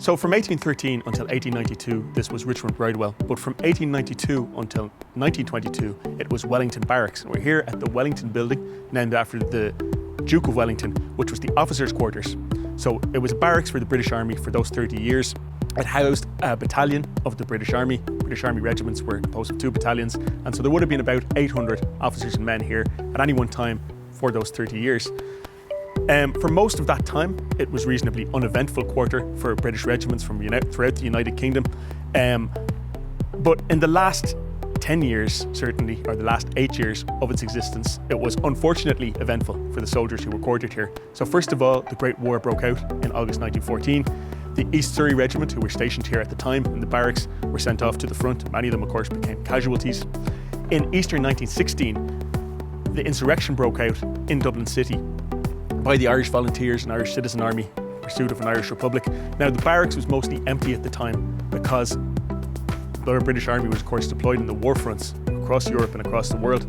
So from 1813 until 1892, this was Richmond Bridewell, but from 1892 until 1922, it was Wellington Barracks. And we're here at the Wellington building, named after the Duke of Wellington, which was the officers' quarters. So it was a barracks for the British Army for those 30 years. It housed a battalion of the British Army. British Army regiments were composed of 2 battalions, and so there would have been about 800 officers and men here at any one time for those 30 years. For most of that time, it was reasonably uneventful quarter for British regiments from throughout the United Kingdom. But in the last 10 years, certainly, or the last 8 years of its existence, it was unfortunately eventful for the soldiers who were quartered here. So first of all, the Great War broke out in August 1914. The East Surrey Regiment, who were stationed here at the time in the barracks, were sent off to the front. Many of them, of course, became casualties. In Easter 1916, the insurrection broke out in Dublin City by the Irish Volunteers and Irish Citizen Army in pursuit of an Irish Republic. Now, the barracks was mostly empty at the time because the British Army was, of course, deployed in the war fronts across Europe and across the world.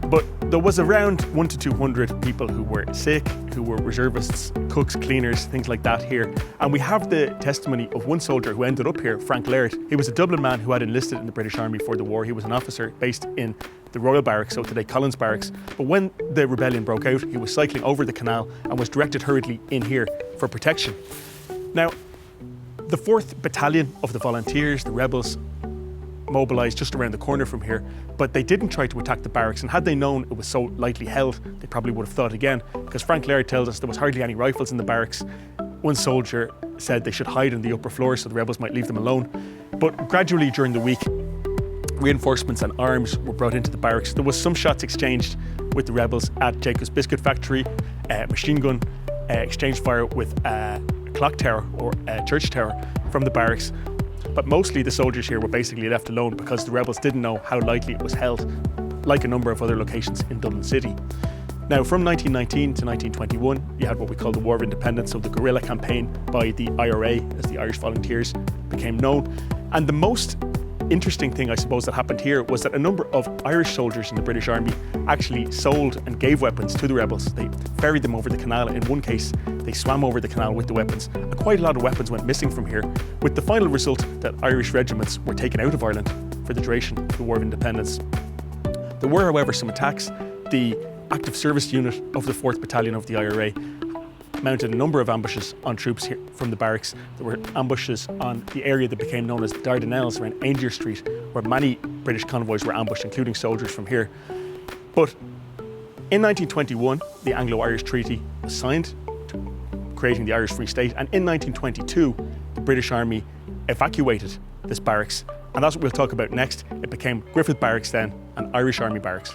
But there was around 100 to 200 people who were sick, who were reservists, cooks, cleaners, things like that here. And we have the testimony of one soldier who ended up here, Frank Laird. He was a Dublin man who had enlisted in the British Army for the war. He was an officer based in the Royal Barracks, so today Collins Barracks. But when the rebellion broke out, he was cycling over the canal and was directed hurriedly in here for protection. Now, the 4th Battalion of the Volunteers, the rebels, mobilised just around the corner from here, but they didn't try to attack the barracks, and had they known it was so lightly held, they probably would have thought again, because Frank Laird tells us there was hardly any rifles in the barracks. One soldier said they should hide on the upper floor so the rebels might leave them alone. But gradually during the week, reinforcements and arms were brought into the barracks. There was some shots exchanged with the rebels at Jacob's Biscuit Factory, machine gun exchanged fire with a clock tower or a church tower from the barracks. But mostly the soldiers here were basically left alone because the rebels didn't know how lightly it was held, like a number of other locations in Dublin City. Now, from 1919 to 1921, you had what we call the War of Independence, so the guerrilla campaign by the IRA, as the Irish Volunteers became known. And the most interesting thing, I suppose, that happened here was that a number of Irish soldiers in the British Army actually sold and gave weapons to the rebels. They ferried them over the canal. In one case, they swam over the canal with the weapons, and quite a lot of weapons went missing from here, with the final result that Irish regiments were taken out of Ireland for the duration of the War of Independence. There were, however, some attacks. The active service unit of the 4th Battalion of the IRA mounted a number of ambushes on troops here from the barracks. There were ambushes on the area that became known as the Dardanelles around Angier Street, where many British convoys were ambushed, including soldiers from here. But in 1921, the Anglo-Irish Treaty was signed, creating the Irish Free State, and in 1922, the British Army evacuated this barracks, and that's what we'll talk about next. It became Griffith Barracks then, and Irish Army Barracks.